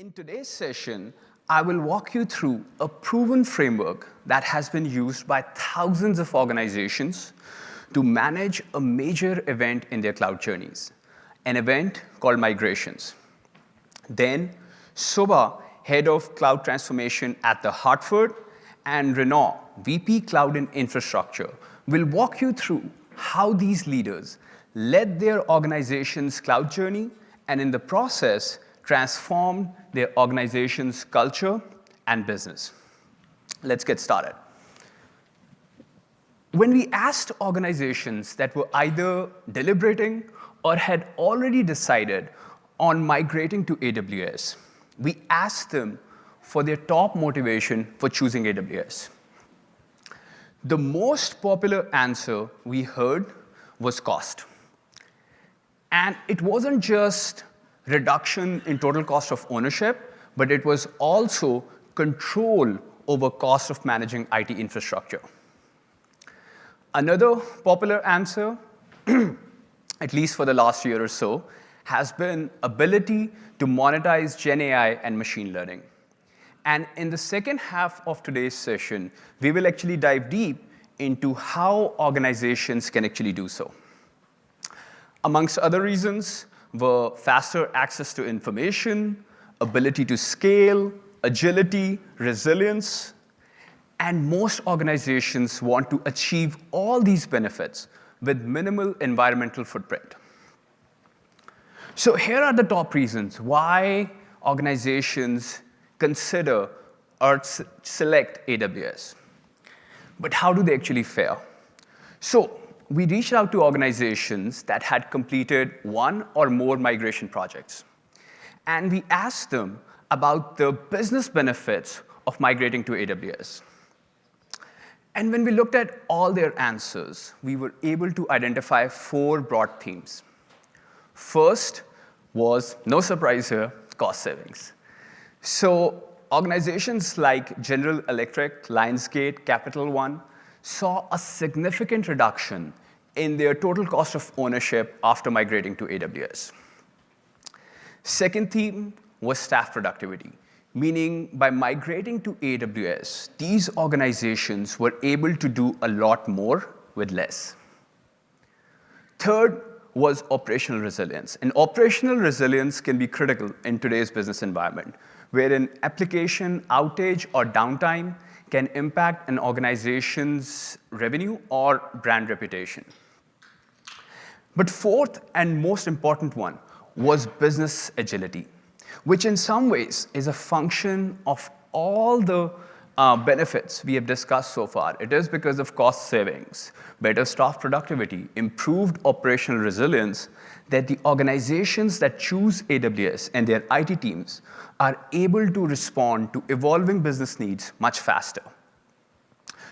In today's session, I will walk you through a proven framework that has been used by thousands of organizations to manage a major event in their cloud journeys, an event called migrations. Then, Soba, head of cloud transformation at The Hartford, and Renaud, VP Cloud and Infrastructure, will walk you through how these leaders led their organization's cloud journey and in the process transformed their organization's culture and business. Let's get started. When we asked organizations that were either deliberating or had already decided on migrating to AWS, we asked them for their top motivation for choosing AWS. The most popular answer we heard was cost. And it wasn't just reduction in total cost of ownership, but it was also control over cost of managing IT infrastructure. Another popular answer, at least for the last year or so, has been ability to monetize Gen AI and machine learning. And in the second half of today's session, we will actually dive deep into how organizations can actually do so. Amongst other reasons were faster access to information, ability to scale, agility, resilience, and most organizations want to achieve all these benefits with minimal environmental footprint. So here are the top reasons why organizations consider or select AWS. But how do they actually fare? So we reached out to organizations that had completed one or more migration projects. And we asked them about the business benefits of migrating to AWS. And when we looked at all their answers, we were able to identify four broad themes. First was, no surprise here, cost savings. So organizations like General Electric, Lionsgate, Capital One saw a significant reduction in their total cost of ownership after migrating to AWS. Second theme was staff productivity, meaning by migrating to AWS, these organizations were able to do a lot more with less. Third was operational resilience. And operational resilience can be critical in today's business environment, where an application outage or downtime can impact an organization's revenue or brand reputation. But fourth and most important one was business agility, which in some ways is a function of all the benefits we have discussed so far. It is because of cost savings, better staff productivity, improved operational resilience, that the organizations that choose AWS and their IT teams are able to respond to evolving business needs much faster.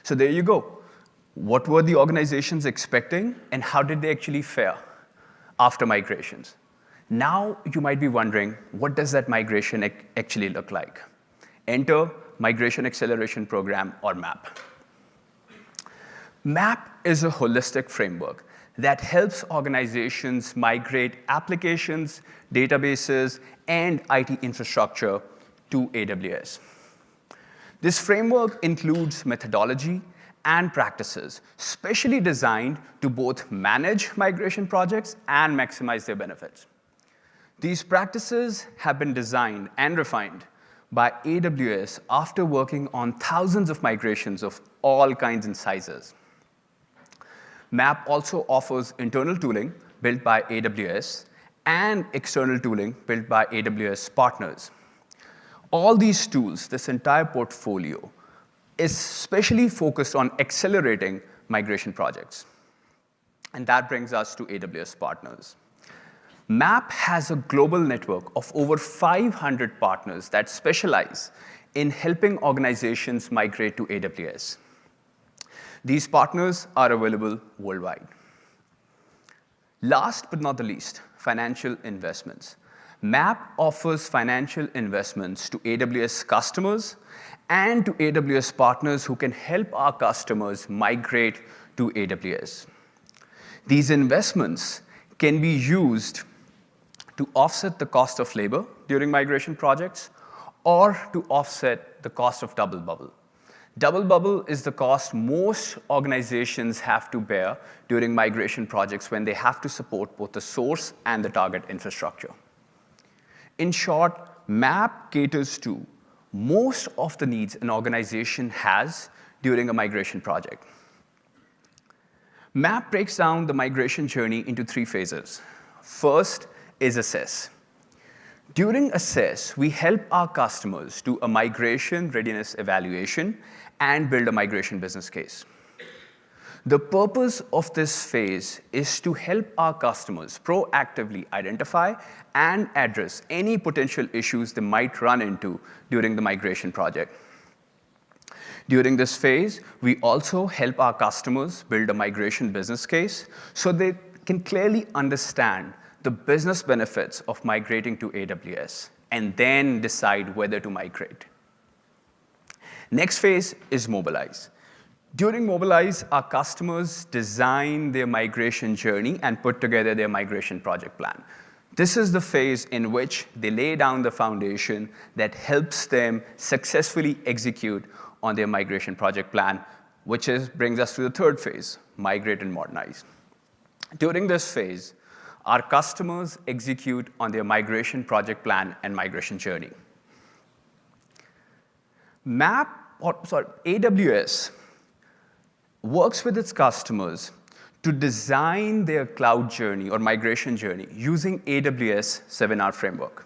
So there you go. What were the organizations expecting, and how did they actually fare after migrations? Now you might be wondering, what does that migration actually look like? Enter Migration Acceleration Program, or MAP. MAP is a holistic framework that helps organizations migrate applications, databases, and IT infrastructure to AWS. This framework includes methodology and practices specially designed to both manage migration projects and maximize their benefits. These practices have been designed and refined by AWS after working on thousands of migrations of all kinds and sizes. MAP also offers internal tooling built by AWS and external tooling built by AWS partners. All these tools, this entire portfolio, is specially focused on accelerating migration projects. And that brings us to AWS partners. MAP has a global network of over 500 partners that specialize in helping organizations migrate to AWS. These partners are available worldwide. Last but not the least, financial investments. MAP offers financial investments to AWS customers and to AWS partners who can help our customers migrate to AWS. These investments can be used to offset the cost of labor during migration projects or to offset the cost of double bubble. Double bubble is the cost most organizations have to bear during migration projects when they have to support both the source and the target infrastructure. In short, MAP caters to most of the needs an organization has during a migration project. MAP breaks down the migration journey into 3 phases. First is assess. During assess, we help our customers do a migration readiness evaluation and build a migration business case. The purpose of this phase is to help our customers proactively identify and address any potential issues they might run into during the migration project. During this phase, we also help our customers build a migration business case so they can clearly understand the business benefits of migrating to AWS and then decide whether to migrate. Next phase is mobilize. During mobilize, our customers design their migration journey and put together their migration project plan. This is the phase in which they lay down the foundation that helps them successfully execute on their migration project plan, which brings us to the third phase, migrate and modernize. During this phase, our customers execute on their migration project plan and migration journey. AWS works with its customers to design their cloud journey or migration journey using AWS 7R framework.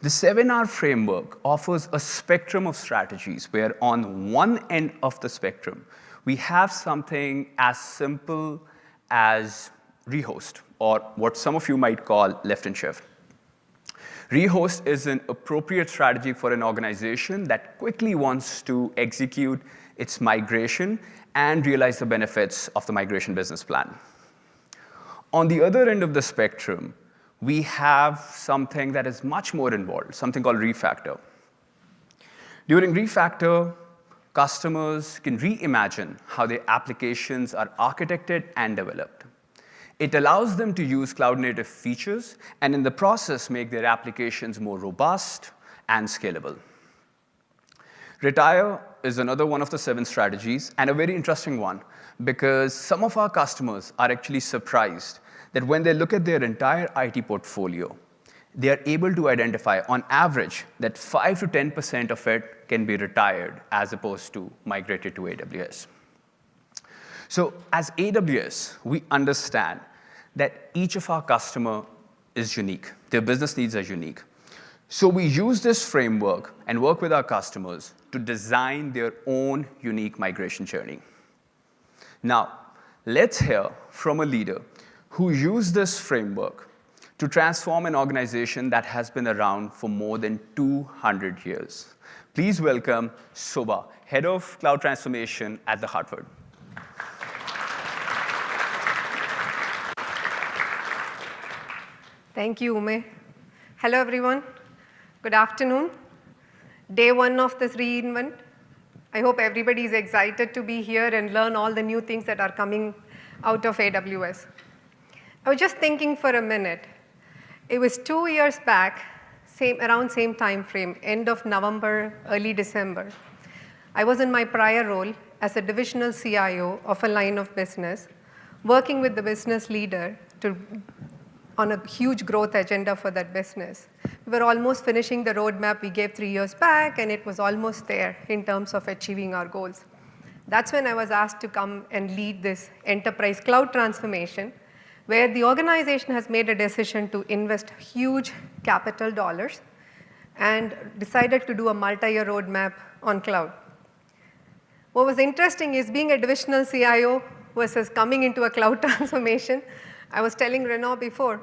The 7R framework offers a spectrum of strategies where on one end of the spectrum, we have something as simple as rehost, or what some of you might call lift and shift. Rehost is an appropriate strategy for an organization that quickly wants to execute its migration and realize the benefits of the migration business plan. On the other end of the spectrum, we have something that is much more involved, something called refactor. During refactor, customers can reimagine how their applications are architected and developed. It allows them to use cloud-native features and in the process make their applications more robust and scalable. Retire is another one of the 7 strategies and a very interesting one because some of our customers are actually surprised that when they look at their entire IT portfolio, they are able to identify on average that 5 to 10% of it can be retired as opposed to migrated to AWS. So as AWS, we understand that each of our customer is unique. Their business needs are unique. So we use this framework and work with our customers to design their own unique migration journey. Now, let's hear from a leader who used this framework to transform an organization that has been around for more than 200 years. Please welcome Soba, Head of Cloud Transformation at The Hartford. Thank you, Ume. Hello, everyone. Good afternoon. Day 1 of this reinvent. I hope everybody is excited to be here and learn all the new things that are coming out of AWS. I was just thinking for a minute. It was 2 years back, around same time frame, end of November, early December. I was in my prior role as a divisional CIO of a line of business, working with the business leader on a huge growth agenda for that business. We were almost finishing the roadmap we gave 3 years back, and it was almost there in terms of achieving our goals. That's when I was asked to come and lead this enterprise cloud transformation, where the organization has made a decision to invest huge capital dollars and decided to do a multi-year roadmap on cloud. What was interesting is being a divisional CIO versus coming into a cloud transformation. I was telling Renaud before,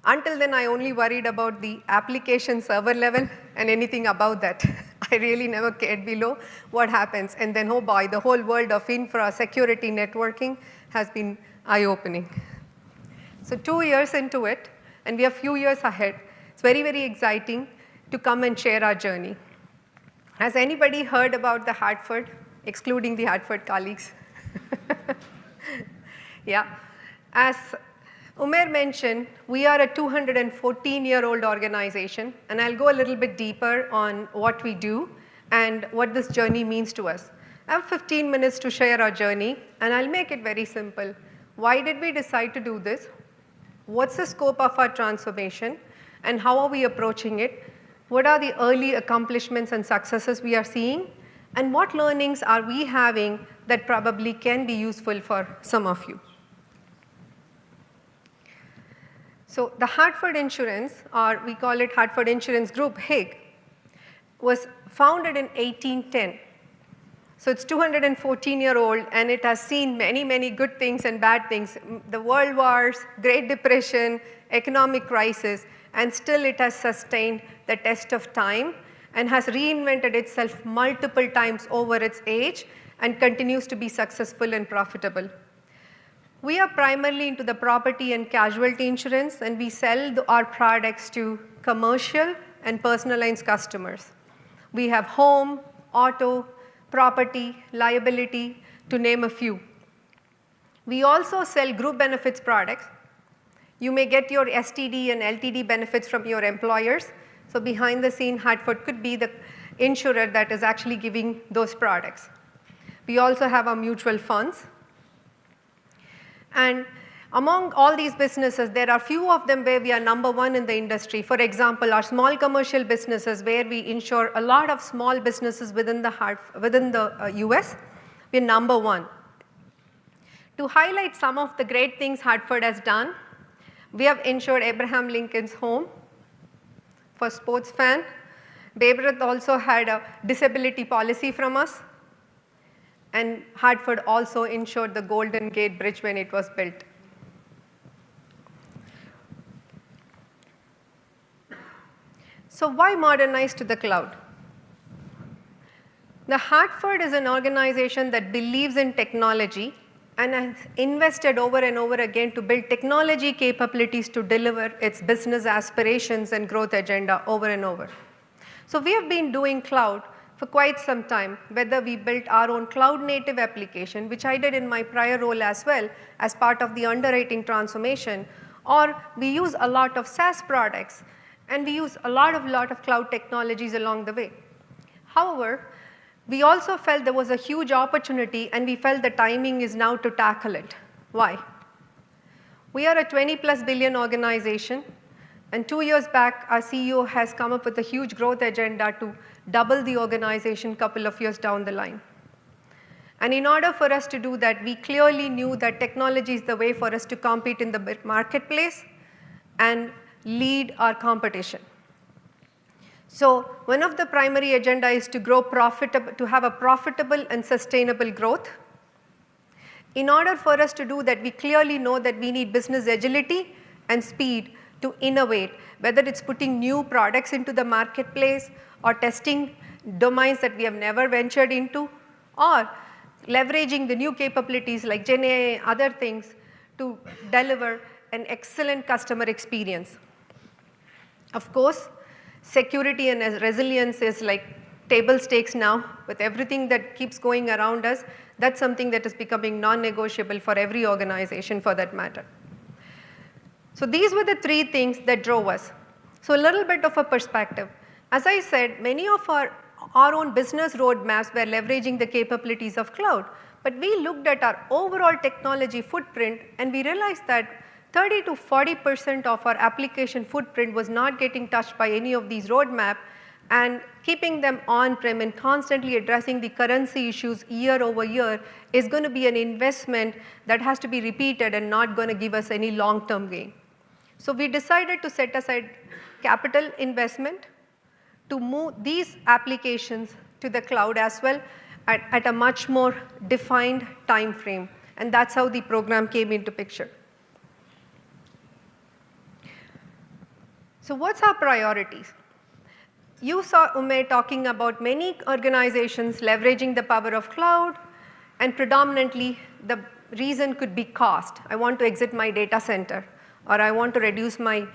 until then I only worried about the application server level and anything above that. I really never cared below what happens. And then, oh boy, the whole world of infra, security, networking has been eye-opening. So 2 years into it, and we are a few years ahead. It's very, very exciting to come and share our journey. Has anybody heard about the Hartford, excluding the Hartford colleagues? Yeah. As Umair mentioned we are a 214-year-old organization, and I'll go a little bit deeper on what we do and what this journey means to us. I have 15 minutes to share our journey, and I'll make it very simple. Why did we decide to do this? What's the scope of our transformation, and how are we approaching it? What are the early accomplishments and successes we are seeing? And what learnings are we having that probably can be useful for some of you? So the Hartford Insurance, or we call it Hartford Insurance Group, HIG, was founded in 1810. So it's 214-year-old, and it has seen many, many good things and bad things. The world wars, Great Depression, economic crisis, and still it has sustained the test of time and has reinvented itself multiple times over its age and continues to be successful and profitable. We are primarily into the property and casualty insurance, and we sell our products to commercial and personal lines customers. We have home, auto, property, liability, to name a few. We also sell group benefits products. You may get your STD and LTD benefits from your employers. So behind the scene, Hartford could be the insurer that is actually giving those products. We also have our mutual funds. And among all these businesses, there are few of them where we are number one in the industry. For example, our small commercial businesses, where we insure a lot of small businesses within the US, we're number one. To highlight some of the great things Hartford has done, we have insured Abraham Lincoln's home for sports fan. Babe Ruth also had a disability policy from us. And Hartford also insured the Golden Gate Bridge when it was built. So why modernize to the cloud? The Hartford is an organization that believes in technology and has invested over and over again to build technology capabilities to deliver its business aspirations and growth agenda over and over. So we have been doing cloud for quite some time, whether we built our own cloud native application, which I did in my prior role as well as part of the underwriting transformation, or we use a lot of SaaS products, and we use a lot of cloud technologies along the way. However, we also felt there was a huge opportunity, and we felt the timing is now to tackle it. Why? We are a 20+ billion organization, and 2 years back, our CEO has come up with a huge growth agenda to double the organization a couple of years down the line. And in order for us to do that, we clearly knew that technology is the way for us to compete in the marketplace and lead our competition. So one of the primary agenda is to grow to have a profitable and sustainable growth. In order for us to do that, we clearly know that we need business agility and speed to innovate, whether it's putting new products into the marketplace or testing domains that we have never ventured into, or leveraging the new capabilities like GenAI and other things to deliver an excellent customer experience. Of course, security and resilience is like table stakes now. With everything that keeps going around us, that's something that is becoming non-negotiable for every organization for that matter. So these were the three things that drove us. So a little bit of a perspective. As I said, many of our own business roadmaps were leveraging the capabilities of cloud, but we looked at our overall technology footprint, and we realized that 30 to 40% of our application footprint was not getting touched by any of these roadmaps, and keeping them on-prem and constantly addressing the currency issues year over year is going to be an investment that has to be repeated and not going to give us any long-term gain. So we decided to set aside capital investment to move these applications to the cloud as well at a much more defined time frame. And that's how the program came into picture. So what's our priorities? You saw Umair talking about many organizations leveraging the power of cloud, and predominantly the reason could be cost. I want to exit my data center, or I want to reduce my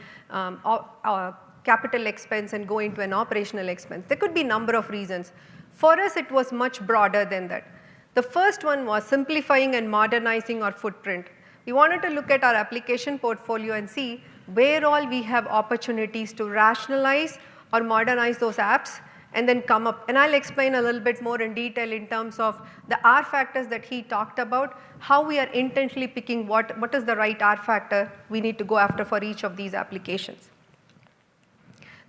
capital expense and go into an operational expense. There could be a number of reasons. For us, it was much broader than that. The first one was simplifying and modernizing our footprint. We wanted to look at our application portfolio and see where all we have opportunities to rationalize or modernize those apps and then come up. And I'll explain a little bit more in detail in terms of the R factors that he talked about, how we are intentionally picking what is the right R factor we need to go after for each of these applications.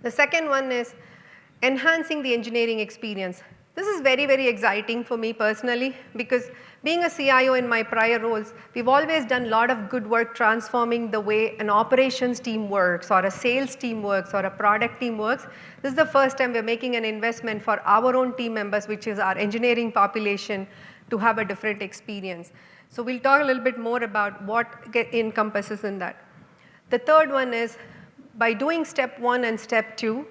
The second one is enhancing the engineering experience. This is very, very exciting for me personally because being a CIO in my prior roles, we've always done a lot of good work transforming the way an operations team works or a sales team works or a product team works. This is the first time we're making an investment for our own team members, which is our engineering population, to have a different experience. So we'll talk a little bit more about what encompasses in that. The third one is by doing step 1 and step 2,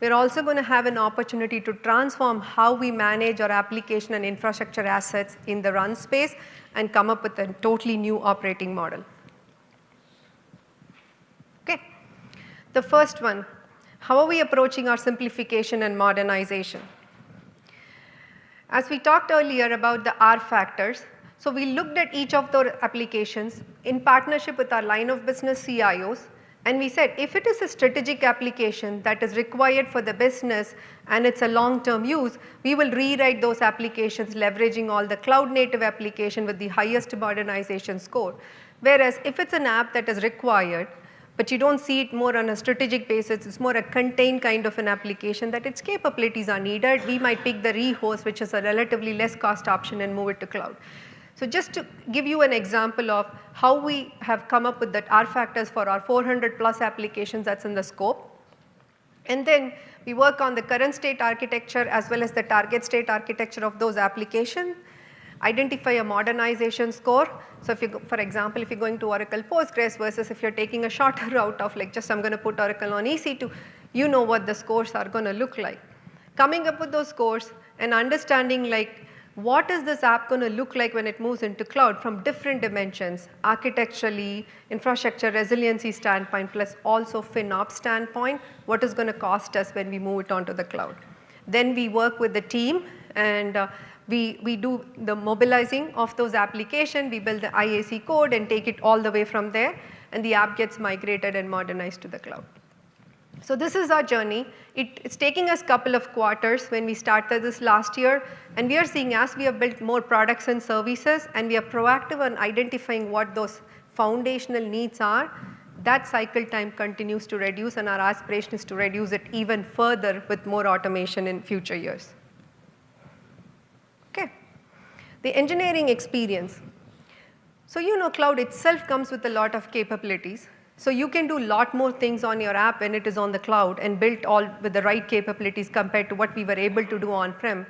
we're also going to have an opportunity to transform how we manage our application and infrastructure assets in the run space and come up with a totally new operating model. Okay. The first one, how are we approaching our simplification and modernization? As we talked earlier about the R factors, so we looked at each of those applications in partnership with our line of business CIOs. And we said, if it is a strategic application that is required for the business and it's a long-term use, we will rewrite those applications leveraging all the cloud-native application with the highest modernization score. Whereas if it's an app that is required, but you don't see it more on a strategic basis, it's more a contained kind of an application that its capabilities are needed, we might pick the rehost, which is a relatively less cost option, and move it to cloud. So just to give you an example of how we have come up with that R factors for our 400 plus applications that's in the scope. And then we work on the current state architecture as well as the target state architecture of those applications, identify a modernization score. So if you, for example, if you're going to Oracle Postgres versus if you're taking a shorter route of like just I'm going to put Oracle on EC2, you know what the scores are going to look like. Coming up with those scores and understanding like what is this app going to look like when it moves into cloud from different dimensions, architecturally, infrastructure resiliency standpoint, plus also FinOps standpoint, what is going to cost us when we move it onto the cloud. Then we work with the team and we do the mobilizing of those applications, we build the IAC code and take it all the way from there, and the app gets migrated and modernized to the cloud. So this is our journey. It's taking us a couple of quarters when we started this last year, and we are seeing as we have built more products and services and we are proactive on identifying what those foundational needs are, that cycle time continues to reduce, and our aspiration is to reduce it even further with more automation in future years. Okay. The engineering experience. So you know cloud itself comes with a lot of capabilities. So you can do a lot more things on your app when it is on the cloud and built all with the right capabilities compared to what we were able to do on-prem.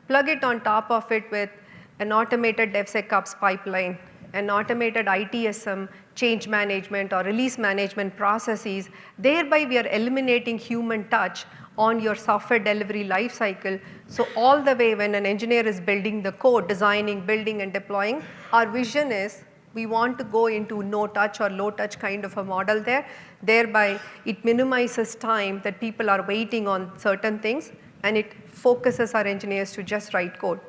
Plug it on top of it with an automated DevSecOps pipeline, an automated ITSM change management or release management processes. Thereby we are eliminating human touch on your software delivery lifecycle. So all the way when an engineer is building the code, designing, building and deploying, our vision is we want to go into no touch or low touch kind of a model there. Thereby, it minimizes time that people are waiting on certain things, and it focuses our engineers to just write code.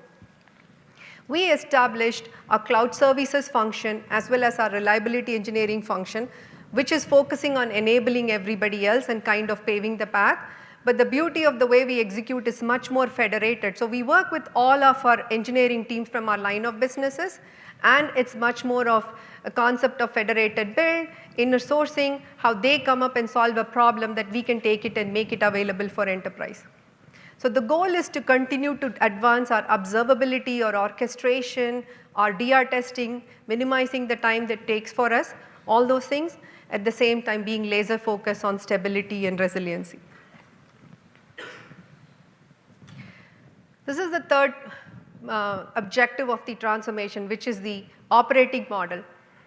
We established a cloud services function as well as our reliability engineering function, which is focusing on enabling everybody else and kind of paving the path. But the beauty of the way we execute is much more federated. So we work with all of our engineering teams from our line of businesses, and it's much more of a concept of federated build, inner sourcing, how they come up and solve a problem that we can take it and make it available for enterprise. So the goal is to continue to advance our observability or orchestration, our DR testing, minimizing the time that takes for us, all those things, at the same time being laser focused on stability and resiliency. This is the third objective of the transformation, which is the operating model.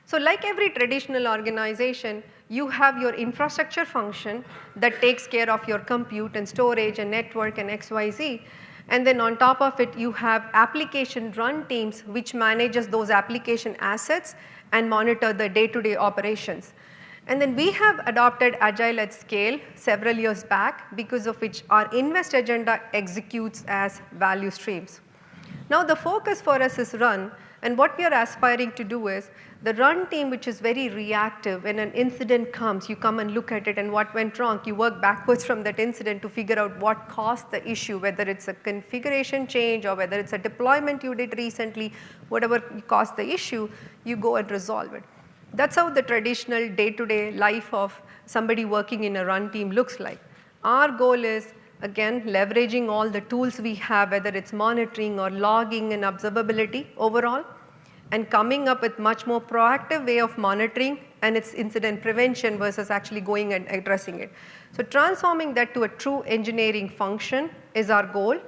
So like every traditional organization, you have your infrastructure function that takes care of your compute and storage and network and XYZ. And then on top of it, you have application run teams which manages those application assets and monitor the day-to-day operations. And then we have adopted Agile at scale several years back, because of which our invest agenda executes as value streams. Now the focus for us is run, and what we are aspiring to do is The run team, which is very reactive, when an incident comes, you come and look at it and what went wrong. You work backwards from that incident to figure out what caused the issue, whether it's a configuration change or whether it's a deployment you did recently, whatever caused the issue, you go and resolve it. That's how the traditional day-to-day life of somebody working in a run team looks like. Our goal is, again, leveraging all the tools we have, whether it's monitoring or logging and observability overall, and coming up with much more proactive way of monitoring and its incident prevention versus actually going and addressing it. So transforming that to a true engineering function is our goal,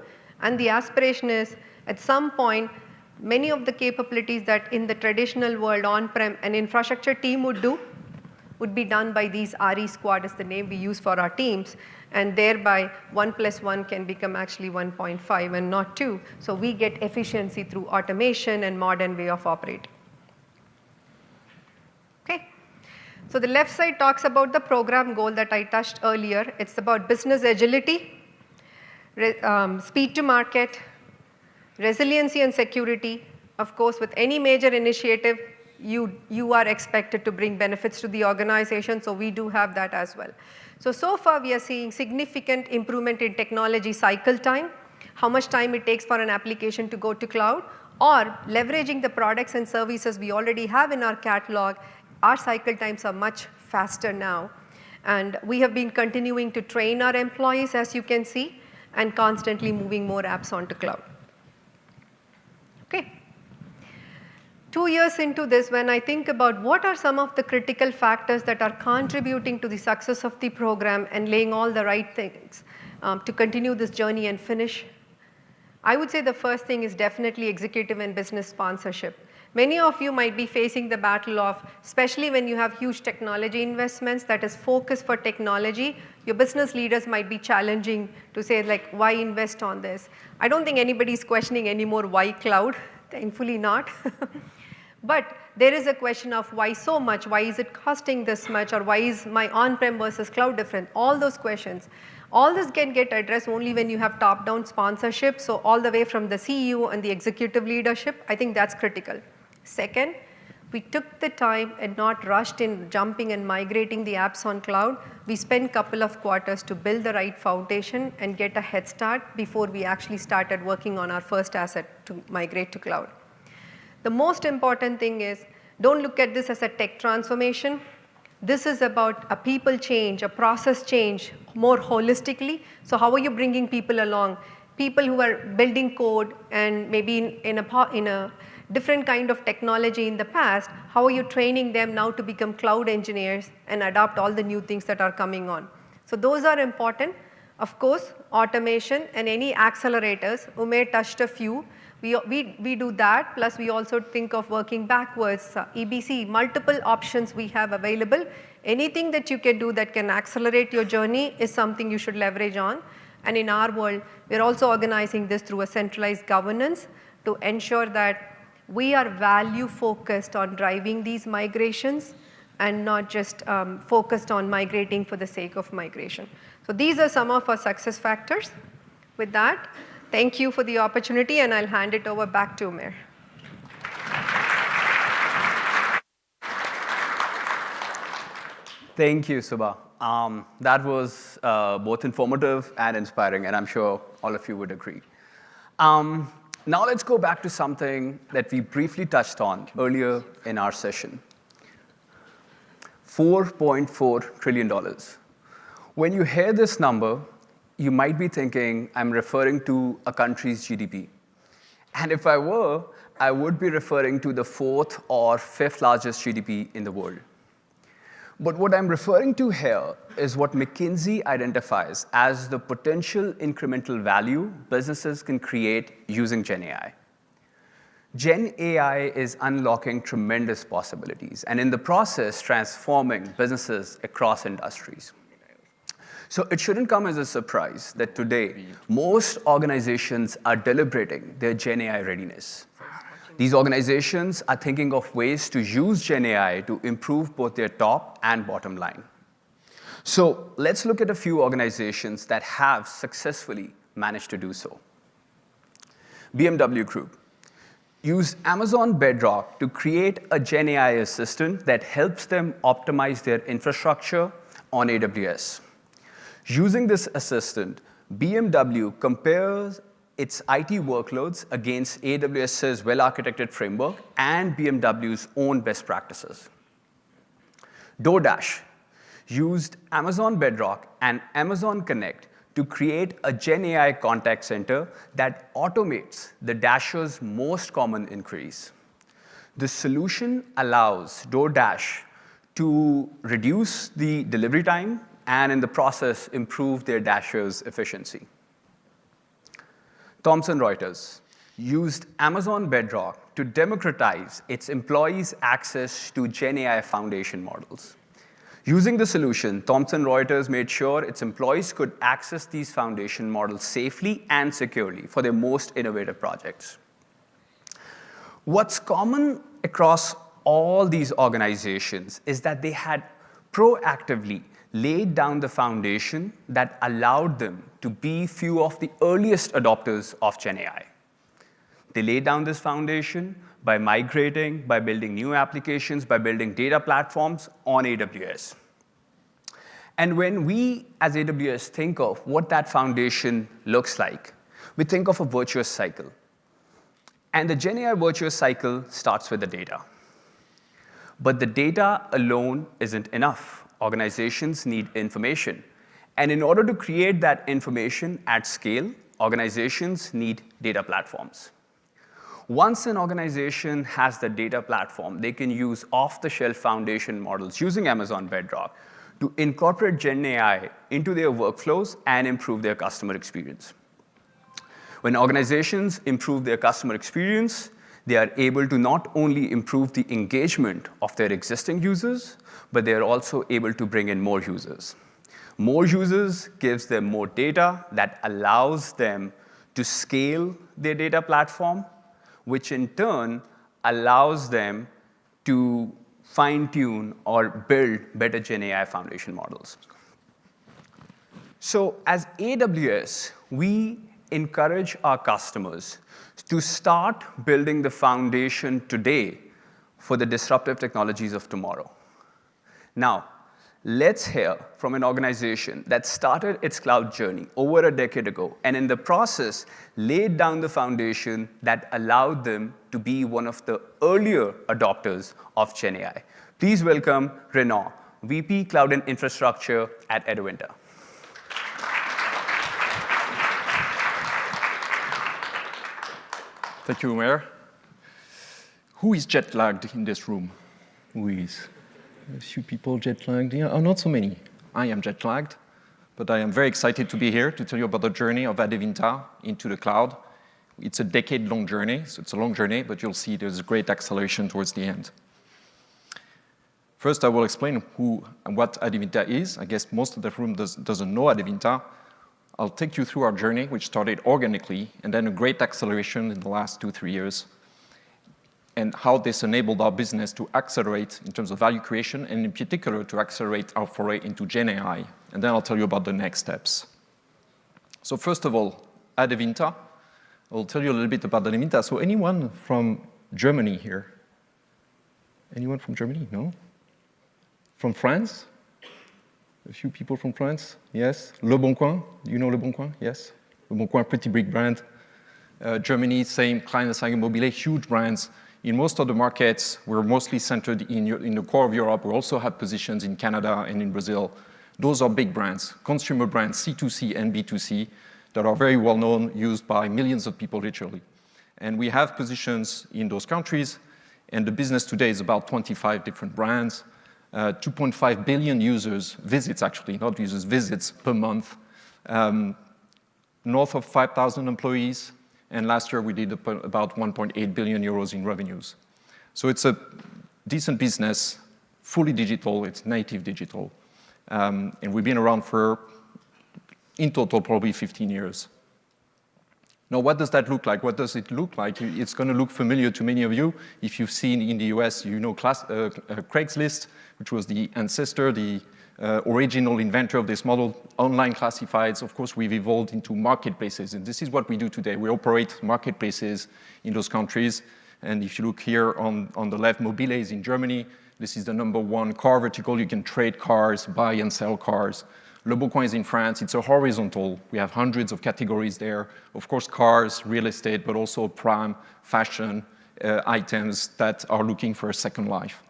and the aspiration is at some point, many of the capabilities that in the traditional world on-prem an infrastructure team would do would be done by these RE squad is the name we use for our teams, and thereby 1 + 1 can become actually 1.5 and not 2. So we get efficiency through automation and modern way of operating. Okay. So the left side talks about the program goal that I touched earlier. It's about business agility, speed to market, resiliency and security. Of course, with any major initiative, you are expected to bring benefits to the organization, so we do have that as well. So far we are seeing significant improvement in technology cycle time, how much time it takes for an application to go to cloud, or leveraging the products and services we already have in our catalog. Our cycle times are much faster now. And we have been continuing to train our employees, as you can see, and constantly moving more apps onto cloud. Okay. 2 years into this, when I think about what are some of the critical factors that are contributing to the success of the program and laying all the right things to continue this journey and finish, I would say the first thing is definitely executive and business sponsorship. Many of you might be facing the battle of, especially when you have huge technology investments that is focused for technology, your business leaders might be challenging to say like, why invest on this? I don't think anybody's questioning anymore why cloud, thankfully not. But there is a question of why so much, why is it costing this much, or why is my on-prem versus cloud different? All those questions. All this can get addressed only when you have top-down sponsorship, so all the way from the CEO and the executive leadership, I think that's critical. Second, we took the time and not rushed in jumping and migrating the apps on cloud. We spent a couple of quarters to build the right foundation and get a head start before we actually started working on our first asset to migrate to cloud. The most important thing is, don't look at this as a tech transformation. This is about a people change, a process change, more holistically. So how are you bringing people along? People who are building code and maybe in a different kind of technology in the past, how are you training them now to become cloud engineers and adopt all the new things that are coming on? So those are important. Of course, automation and any accelerators, Umair touched a few. We do that, plus we also think of working backwards. EBC, multiple options we have available. Anything that you can do that can accelerate your journey is something you should leverage on. And in our world, we're also organizing this through a centralized governance to ensure that we are value focused on driving these migrations and not just focused on migrating for the sake of migration. So these are some of our success factors. With that, thank you for the opportunity, and I'll hand it over back to Umair. Thank you, Subha. That was both informative and inspiring, and I'm sure all of you would agree. Now let's go back to something that we briefly touched on earlier in our session. $4.4 trillion. When you hear this number, you might be thinking I'm referring to a country's GDP. And if I were, I would be referring to the 4th or 5th largest GDP in the world. But what I'm referring to here is what McKinsey identifies as the potential incremental value businesses can create using GenAI. GenAI is unlocking tremendous possibilities, and in the process, transforming businesses across industries. So it shouldn't come as a surprise that today, most organizations are deliberating their GenAI readiness. These organizations are thinking of ways to use GenAI to improve both their top and bottom line. So let's look at a few organizations that have successfully managed to do so. BMW Group. used Amazon Bedrock to create a Gen AI assistant that helps them optimize their infrastructure on AWS. Using this assistant, BMW compares its IT workloads against AWS's well-architected framework and BMW's own best practices. DoorDash used Amazon Bedrock and Amazon Connect to create a Gen AI contact center that automates the Dasher's most common inquiries. The solution allows DoorDash to reduce the delivery time and in the process improve their Dasher's efficiency. Thomson Reuters used Amazon Bedrock to democratize its employees' access to Gen AI foundation models. Using the solution, Thomson Reuters made sure its employees could access these foundation models safely and securely for their most innovative projects. What's common across all these organizations is that they had proactively laid down the foundation that allowed them to be few of the earliest adopters of Gen AI. They laid down this foundation by migrating, by building new applications, by building data platforms on AWS. And when we, as AWS, think of what that foundation looks like, we think of a virtuous cycle. And the Gen AI virtuous cycle starts with the data. But the data alone isn't enough. Organizations need information. And in order to create that information at scale, organizations need data platforms. Once an organization has the data platform, they can use off-the-shelf foundation models using Amazon Bedrock to incorporate Gen AI into their workflows and improve their customer experience. When organizations improve their customer experience, they are able to not only improve the engagement of their existing users, but they are also able to bring in more users. More users gives them more data that allows them to scale their data platform, which in turn allows them to fine-tune or build better Gen AI foundation models. So as AWS, we encourage our customers to start building the foundation today for the disruptive technologies of tomorrow. Now, let's hear from an organization that started its cloud journey over a decade ago, and in the process, laid down the foundation that allowed them to be one of the earlier adopters of Gen AI. Please welcome Renaud, VP Cloud and Infrastructure at Adevinta. Thank you, Umair. Who is jet lagged in this room? Who is? A few people jet lagged. Yeah, not so many. I am jet lagged, but I am very excited to be here to tell you about the journey of Adevinta into the cloud. It's a decade-long journey, so it's a long journey, but you'll see there's a great acceleration towards the end. First, I will explain who and what Adevinta is. I guess most of the room doesn't know Adevinta. I'll take you through our journey, which started organically, and then a great acceleration in the last 2-3 years, and how this enabled our business to accelerate in terms of value creation, and in particular, to accelerate our foray into Gen AI. And then I'll tell you about the next steps. So first of all, Adevinta. I'll tell you a little bit about Adevinta. So anyone from Germany here? Anyone from Germany? No? From France? A few people from France? Yes. Le Bon Coin? You know Le Bon Coin? Yes. Le Bon Coin, pretty big brand. Germany, same. Kleinanzeigen, Mobile, huge brands. In most of the markets, we're mostly centered in the core of Europe. We also have positions in Canada and in Brazil. Those are big brands, consumer brands, C2C and B2C, that are very well known, used by millions of people literally. And we have positions in those countries, and the business today is about 25 different brands, 2.5 billion users, visits actually, not users, visits per month, north of 5,000 employees, and last year we did about 1.8 billion euros in revenues. So it's a decent business, fully digital, it's native digital. And we've been around for, in total, probably 15 years. Now, what does that look like? What does it look like? It's going to look familiar to many of you. If you've seen in the US, you know Craigslist, which was the ancestor, the original inventor of this model, online classifieds. Of course, we've evolved into marketplaces, and this is what we do today. We operate marketplaces in those countries. And if you look here on the left, Mobile is in Germany. This is the #1 car vertical. You can trade cars, buy and sell cars. Le Bon Coin is in France. It's a horizontal. We have hundreds of categories there. Of course, cars, real estate, but also prime, fashion, items that are looking for a second life.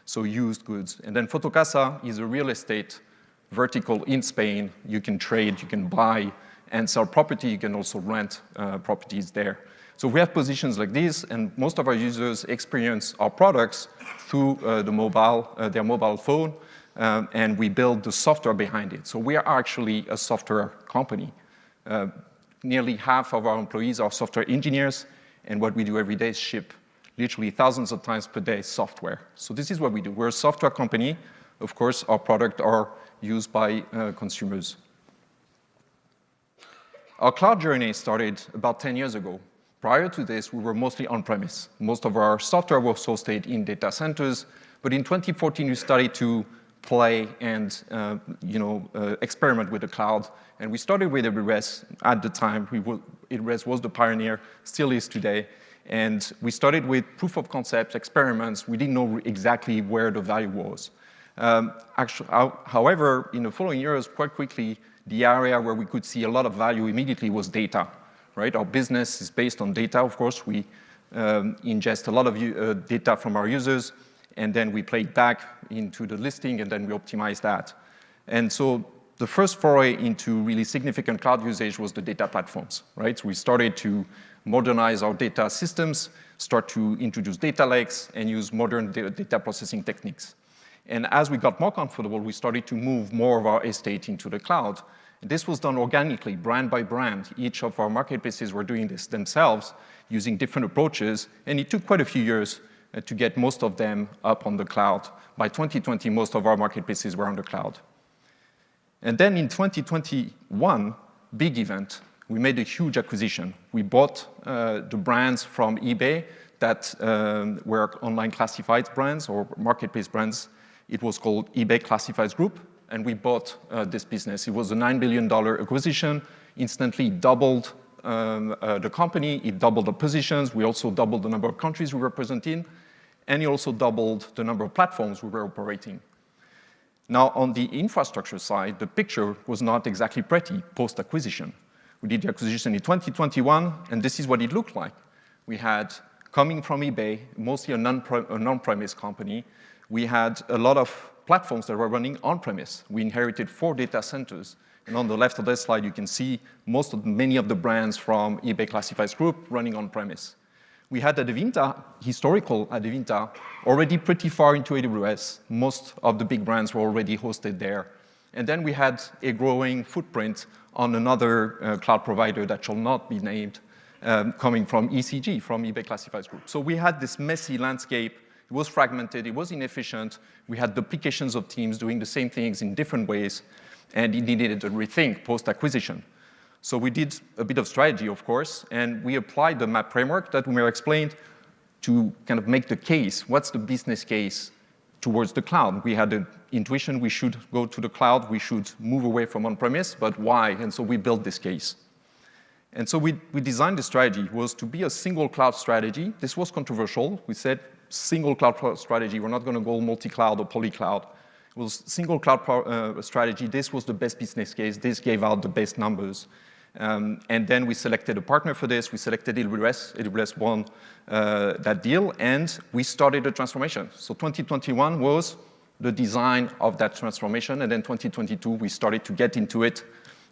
So used goods. And then Fotocasa is a real estate vertical in Spain. You can trade, you can buy and sell property. You can also rent properties there. So we have positions like this, and most of our users experience our products through their mobile phone, and we build the software behind it. So we are actually a software company. Nearly half of our employees are software engineers, and what we do every day is ship literally thousands of times per day software. So this is what we do. We're a software company. Of course, our products are used by consumers. Our cloud journey started about 10 years ago. Prior to this, we were mostly on-premise. Most of our software was hosted in data centers, but in 2014, we started to play and experiment with the cloud. And we started with AWS at the time. AWS was the pioneer, still is today. And we started with proof of concept experiments. We didn't know exactly where the value was. However, in the following years, quite quickly, the area where we could see a lot of value immediately was data. Right? Our business is based on data, of course. We ingest a lot of data from our users, and then we play it back into the listing, and then we optimize that. And so the first foray into really significant cloud usage was the data platforms. Right? So we started to modernize our data systems, start to introduce data lakes, and use modern data processing techniques. And as we got more comfortable, we started to move more of our estate into the cloud. This was done organically, brand by brand. Each of our marketplaces were doing this themselves, using different approaches, and it took quite a few years to get most of them up on the cloud. By 2020, most of our marketplaces were on the cloud. And then in 2021, big event, we made a huge acquisition. We bought the brands from eBay that were online classified brands or marketplace brands. It was called eBay Classifieds Group, and we bought this business. It was a $9 billion acquisition, instantly doubled the company, it doubled the positions, we also doubled the number of countries we were present in, and it also doubled the number of platforms we were operating. Now, on the infrastructure side, the picture was not exactly pretty post-acquisition. We did the acquisition in 2021, and this is what it looked like. We had, coming from eBay, mostly a non-premise company, we had a lot of platforms that were running on-premise. We inherited 4 data centers. And on the left of this slide, you can see many of the brands from eBay Classifieds Group running on-premise. We had Adevinta, historical Adevinta, already pretty far into AWS. Most of the big brands were already hosted there. And then we had a growing footprint on another cloud provider that shall not be named, coming from ECG, from eBay Classifieds Group. So we had this messy landscape. It was fragmented, it was inefficient. We had duplications of teams doing the same things in different ways, and it needed a rethink post-acquisition. So we did a bit of strategy, of course, and we applied the MAP framework that Umair explained to kind of make the case. What's the business case towards the cloud? We had an intuition we should go to the cloud, we should move away from on-premise, but why? And so we built this case. And so we designed the strategy. It was to be a single cloud strategy. This was controversial. We said, single cloud strategy. We're not going to go multi-cloud or poly-cloud. It was single cloud strategy. This was the best business case. This gave out the best numbers. And then we selected a partner for this. We selected AWS. AWS won that deal, and we started the transformation. So 2021 was the design of that transformation, and then 2022, we started to get into it,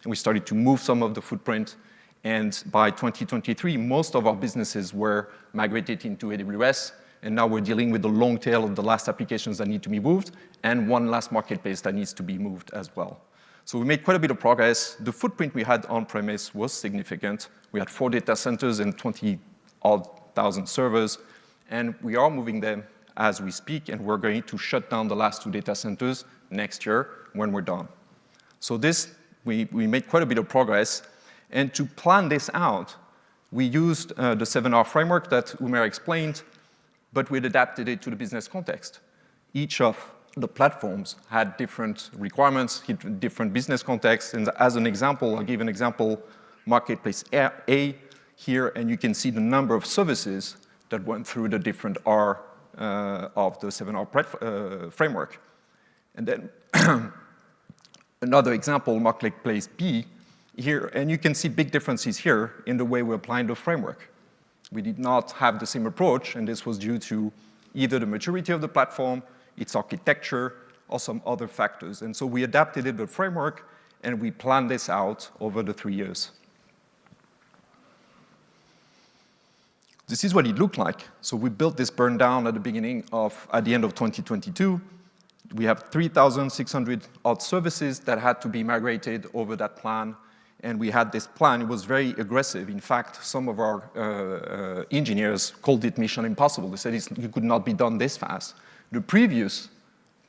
and we started to move some of the footprint. And by 2023, most of our businesses were migrated into AWS, and now we're dealing with the long tail of the last applications that need to be moved, and one last marketplace that needs to be moved as well. So we made quite a bit of progress. The footprint we had on-premise was significant. We had 4 data centers and 20,000 servers, and we are moving them as we speak, and we're going to shut down the last 2 data centers next year when we're done. So this, we made quite a bit of progress, and to plan this out, we used the 7R framework that Umair explained, but we adapted it to the business context. Each of the platforms had different requirements, different business contexts, and as an example, I'll give an example, marketplace A here, and you can see the number of services that went through the different R of the 7R framework. And then another example, Marketplace B, here, and you can see big differences here in the way we're applying the framework. We did not have the same approach, and this was due to either the maturity of the platform, its architecture, or some other factors. And so we adapted the framework, and we planned this out over the 3 years. This is what it looked like. So we built this burn down at the end of 2022. We have 3,600 odd services that had to be migrated over that plan. And we had this plan. It was very aggressive. In fact, some of our engineers called it mission impossible. They said it could not be done this fast. The previous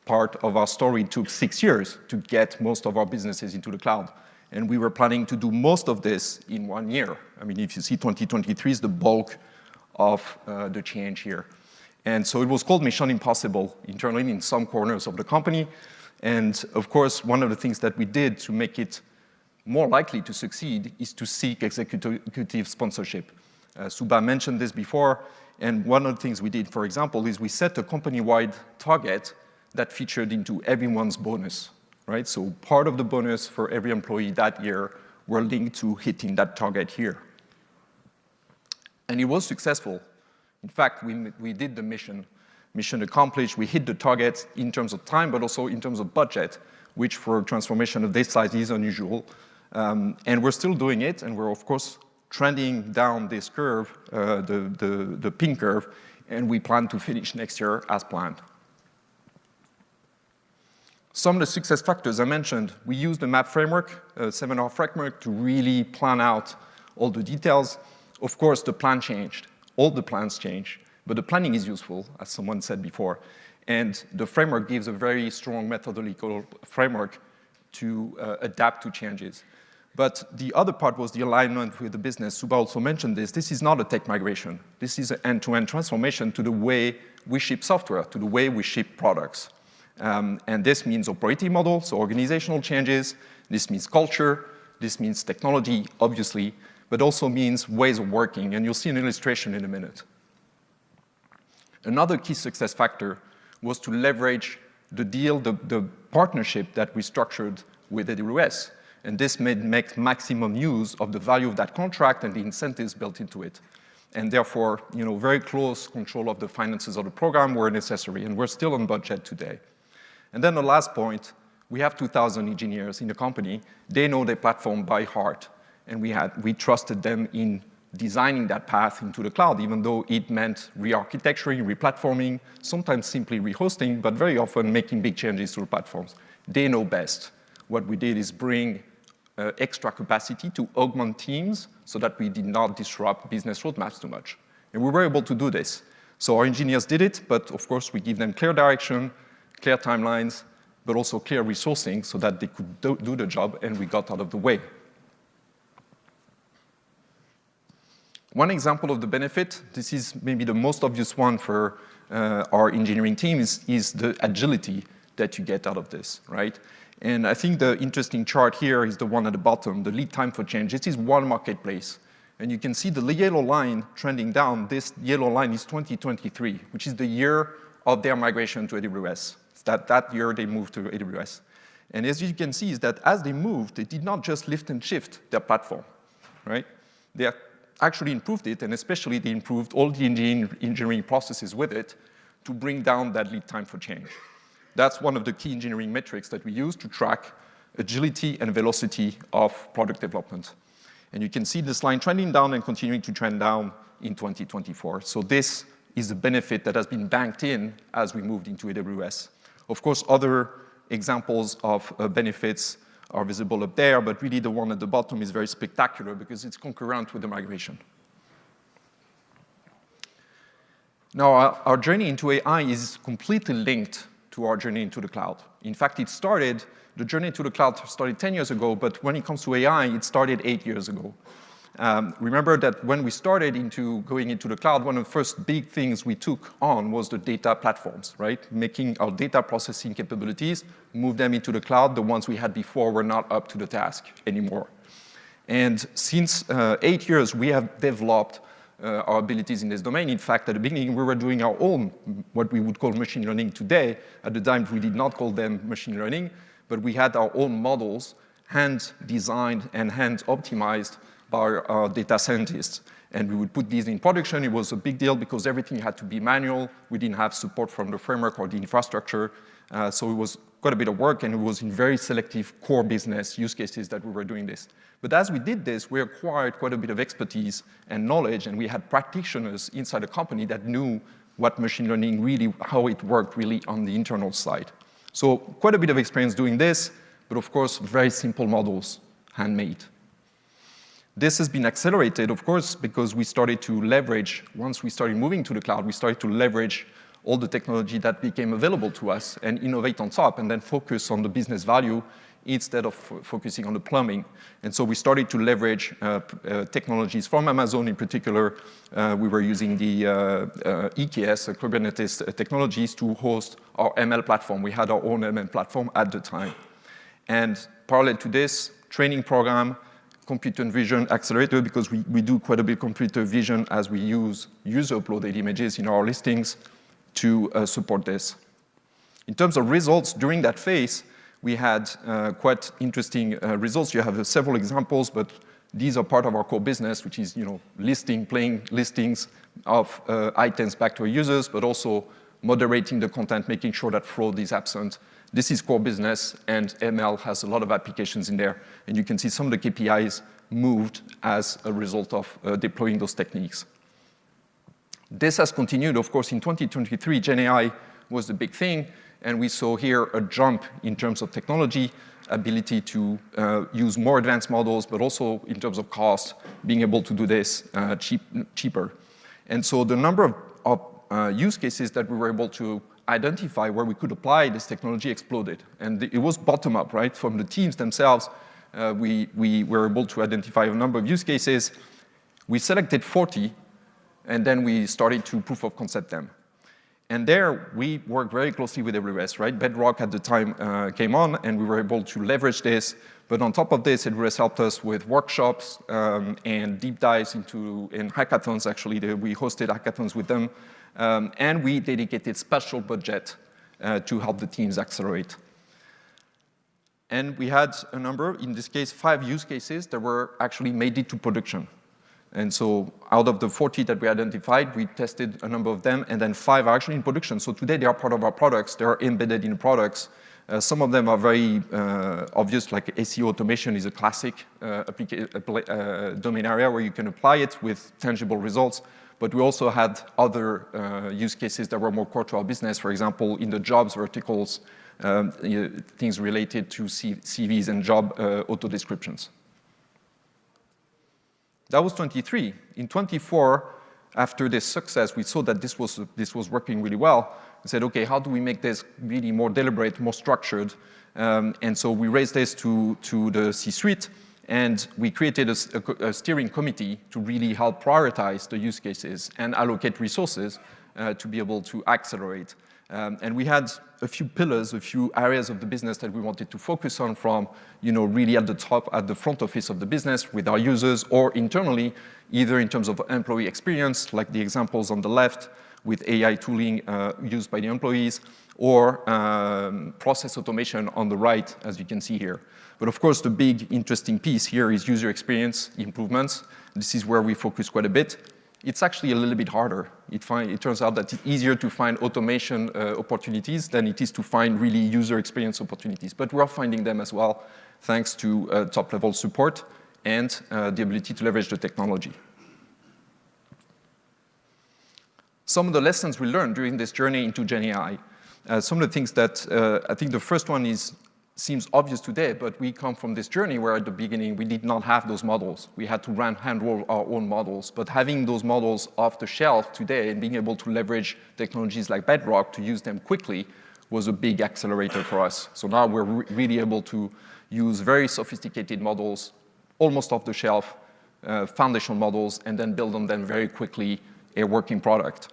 part of our story took 6 years to get most of our businesses into the cloud. And we were planning to do most of this in 1 year. I mean, if you see 2023 is the bulk of the change here. And so it was called Mission Impossible internally in some corners of the company. And of course, one of the things that we did to make it more likely to succeed is to seek executive sponsorship. Suba mentioned this before, and one of the things we did, for example, is we set a company-wide target that featured into everyone's bonus, right? So part of the bonus for every employee that year were linked to hitting that target here. And it was successful. In fact, we did the mission accomplished. We hit the targets in terms of time, but also in terms of budget, which for a transformation of this size is unusual. And we're still doing it, and we're, of course, trending down this curve, the pink curve, and we plan to finish next year as planned. Some of the success factors I mentioned, we used the MAP framework, 7R framework, to really plan out all the details. Of course, the plan changed. All the plans change, but the planning is useful, as someone said before. And the framework gives a very strong methodological framework to adapt to changes. But the other part was the alignment with the business. Suba also mentioned this. This is not a tech migration. This is an end-to-end transformation to the way we ship software, to the way we ship products. And this means operating model, so organizational changes. This means culture. This means technology, obviously, but also means ways of working. And you'll see an illustration in a minute. Another key success factor was to leverage the deal, the partnership that we structured with AWS. And this makes maximum use of the value of that contract and the incentives built into it. And therefore, very close control of the finances of the program were necessary, and we're still on budget today. And then the last point, we have 2,000 engineers in the company. They know their platform by heart, and we trusted them in designing that path into the cloud, even though it meant re-architecturing, re-platforming, sometimes simply re-hosting, but very often making big changes to the platforms. They know best. What we did is bring extra capacity to augment teams so that we did not disrupt business roadmaps too much. And we were able to do this. So our engineers did it, but of course we give them clear direction, clear timelines, but also clear resourcing so that they could do the job, and we got out of the way. One example of the benefit, this is maybe the most obvious one for our engineering team, is the agility that you get out of this, right? And I think the interesting chart here is the one at the bottom, the lead time for change. This is one marketplace. And you can see the yellow line trending down. This yellow line is 2023, which is the year of their migration to AWS. It's that year they moved to AWS. And as you can see is that as they moved, they did not just lift and shift their platform, right? They actually improved it, and especially they improved all the engineering processes with it to bring down that lead time for change. That's one of the key engineering metrics that we use to track agility and velocity of product development. And you can see this line trending down and continuing to trend down in 2024. So this is a benefit that has been banked in as we moved into AWS. Of course, other examples of benefits are visible up there, but really the one at the bottom is very spectacular because it's concurrent with the migration. Now, our journey into AI is completely linked to our journey into the cloud. In fact, the journey to the cloud started 10 years ago, but when it comes to AI, it started 8 years ago. Remember that when we started going into the cloud, one of the first big things we took on was the data platforms, right? Making our data processing capabilities, move them into the cloud. The ones we had before were not up to the task anymore. And since 8 years, we have developed our abilities in this domain. In fact, at the beginning, we were doing our own, what we would call machine learning today. At the time, we did not call them machine learning, but we had our own models, hand-designed and hand-optimized by our data scientists. And we would put these in production. It was a big deal because everything had to be manual. We didn't have support from the framework or the infrastructure. So it was quite a bit of work, and it was in very selective core business use cases that we were doing this. But as we did this, we acquired quite a bit of expertise and knowledge, and we had practitioners inside the company that knew what machine learning really, how it worked really on the internal side. So quite a bit of experience doing this, but of course, very simple models, handmade. This has been accelerated, of course, because we started to leverage, once we started moving to the cloud, we started to leverage all the technology that became available to us and innovate on top and then focus on the business value instead of focusing on the plumbing. And so we started to leverage technologies from Amazon in particular. We were using the EKS, Kubernetes technologies, to host our ML platform. We had our own ML platform at the time. And parallel to this, training program, computer vision accelerator, because we do quite a bit of computer vision as we use user-uploaded images in our listings to support this. In terms of results, during that phase, we had quite interesting results. You have several examples, but these are part of our core business, which is playing listings of items back to our users, but also moderating the content, making sure that fraud is absent. This is core business, and ML has a lot of applications in there. And you can see some of the KPIs moved as a result of deploying those techniques. This has continued, of course, in 2023. GenAI was the big thing, and we saw here a jump in terms of technology, ability to use more advanced models, but also in terms of cost, being able to do this cheaper. And so the number of use cases that we were able to identify where we could apply this technology exploded. And it was bottom up, right? From the teams themselves, we were able to identify a number of use cases. We selected 40, and then we started to proof of concept them. And there, we worked very closely with AWS, right? Bedrock at the time came on, and we were able to leverage this. But on top of this, AWS helped us with workshops and deep dives in hackathons, actually. We hosted hackathons with them. And we dedicated special budget to help the teams accelerate. And we had a number, in this case, 5 use cases that were actually made it to production. And so out of the 40 that we identified, we tested a number of them, and then 5 are actually in production. So today, they are part of our products. They are embedded in the products. Some of them are very obvious, like SEO automation is a classic domain area where you can apply it with tangible results. But we also had other use cases that were more core to our business. For example, in the jobs verticals, things related to CVs and job auto descriptions. That was 23. In 24, after this success, we saw that this was working really well. We said, okay, how do we make this really more deliberate, more structured? And so we raised this to the C-suite, and we created a steering committee to really help prioritize the use cases and allocate resources to be able to accelerate. And we had a few pillars, a few areas of the business that we wanted to focus on, from really at the top, at the front office of the business with our users, or internally, either in terms of employee experience, like the examples on the left, with AI tooling used by the employees, or process automation on the right, as you can see here. But of course, the big interesting piece here is user experience improvements. This is where we focus quite a bit. It's actually a little bit harder. It turns out that it's easier to find automation opportunities than it is to find really user experience opportunities. But we're finding them as well, thanks to top-level support and the ability to leverage the technology. Some of the lessons we learned during this journey into GenAI, some of the things that I think the first one seems obvious today, but we come from this journey where at the beginning we did not have those models. We had to hand-roll our own models. But having those models off the shelf today and being able to leverage technologies like Bedrock to use them quickly was a big accelerator for us. So now we're really able to use very sophisticated models, almost off the shelf, foundational models, and then build on them very quickly a working product.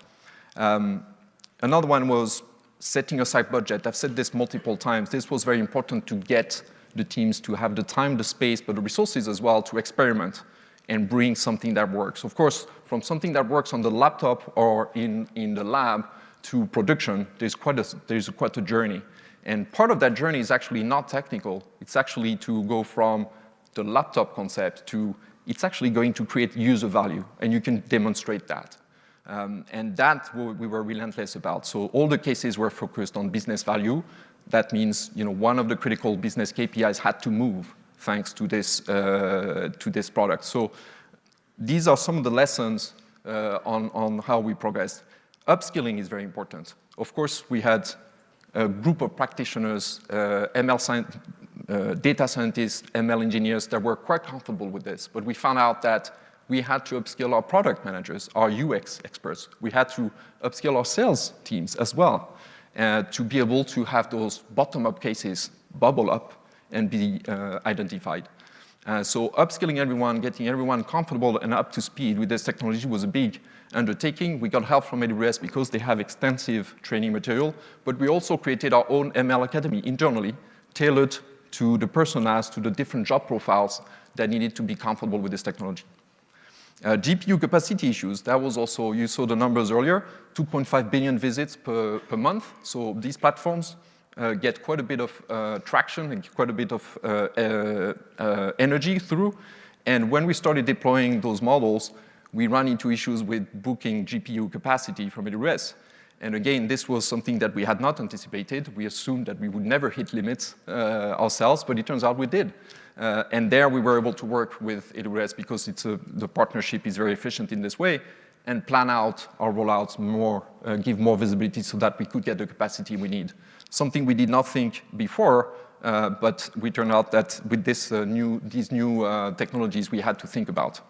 Another one was setting aside budget. I've said this multiple times. This was very important to get the teams to have the time, the space, but the resources as well to experiment and bring something that works. Of course, from something that works on the laptop or in the lab to production, there's quite a journey. And part of that journey is actually not technical. It's actually to go from the laptop concept to it's actually going to create user value, and you can demonstrate that. And that we were relentless about. So all the cases were focused on business value. That means one of the critical business KPIs had to move thanks to this product. So these are some of the lessons on how we progressed. Upskilling is very important. Of course, we had a group of practitioners, data scientists, ML engineers that were quite comfortable with this. But we found out that we had to upskill our product managers, our UX experts. We had to upskill our sales teams as well to be able to have those bottom-up cases bubble up and be identified. So upskilling everyone, getting everyone comfortable and up to speed with this technology was a big undertaking. We got help from AWS because they have extensive training material, but we also created our own ML academy internally, tailored to the personas, to the different job profiles that needed to be comfortable with this technology. GPU capacity issues, that was also, you saw the numbers earlier, 2.5 billion visits per month. So these platforms get quite a bit of traction and quite a bit of energy through. And when we started deploying those models, we ran into issues with booking GPU capacity from AWS. And again, this was something that we had not anticipated. We assumed that we would never hit limits ourselves, but it turns out we did. And there we were able to work with AWS because the partnership is very efficient in this way and plan out our rollouts more, give more visibility so that we could get the capacity we need. Something we did not think before, but we turned out that with these new technologies we had to think about.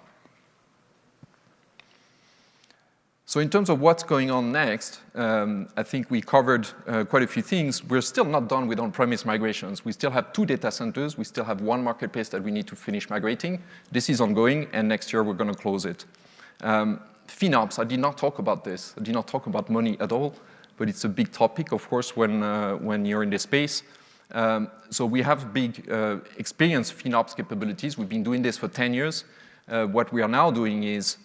So in terms of what's going on next, I think we covered quite a few things. We're still not done with on-premise migrations. We still have 2 data centers. We still have 1 marketplace that we need to finish migrating. This is ongoing, and next year we're going to close it. FinOps, I did not talk about this. I did not talk about money at all, but it's a big topic, of course, when you're in this space. So we have big experienced FinOps capabilities. We've been doing this for 10 years. What we are now doing is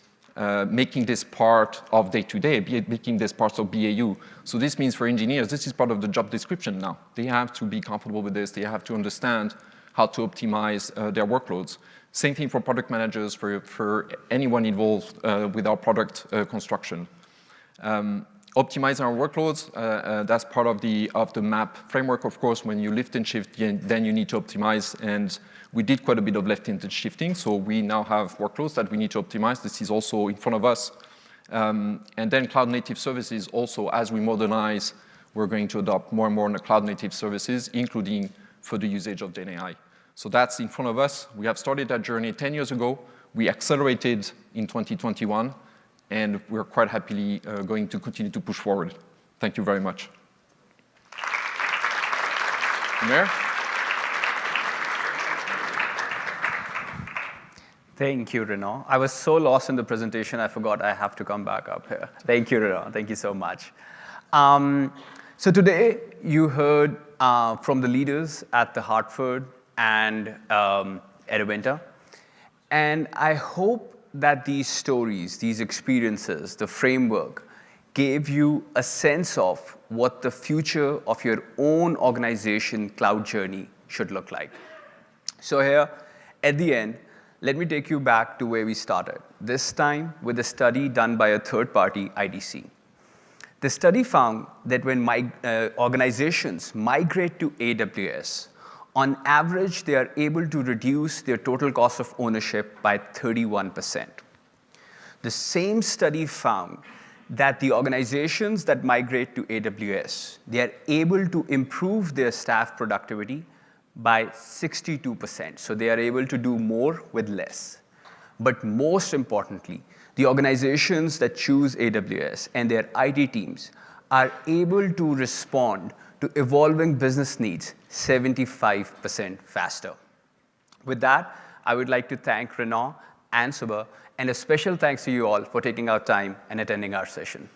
making this part of day-to-day, making this part of BAU. So this means for engineers, this is part of the job description now. They have to be comfortable with this. They have to understand how to optimize their workloads. Same thing for product managers, for anyone involved with our product construction. Optimize our workloads, that's part of the MAP framework, of course. When you lift and shift, then you need to optimize, and we did quite a bit of lifting and shifting, so we now have workloads that we need to optimize. This is also in front of us. And then cloud-native services also, as we modernize, we're going to adopt more and more on the cloud-native services, including for the usage of GenAI. So that's in front of us. We have started that journey 10 years ago. We accelerated in 2021, and we're quite happily going to continue to push forward. Thank you very much. Mayor? Thank you, Renaud. I was so lost in the presentation, I forgot I have to come back up here. Thank you, Renaud. Thank you so much. So today, you heard from the leaders at The Hartford and Adevinta. And I hope that these stories, these experiences, the framework, gave you a sense of what the future of your own organization cloud journey should look like. So here, at the end, let me take you back to where we started, this time with a study done by a third party, IDC. The study found that when organizations migrate to AWS, on average, they are able to reduce their total cost of ownership by 31%. The same study found that the organizations that migrate to AWS, they are able to improve their staff productivity by 62%. So they are able to do more with less. But most importantly, the organizations that choose AWS and their IT teams are able to respond to evolving business needs 75% faster. With that, I would like to thank Renaud and Suba, and a special thanks to you all for taking our time and attending our session.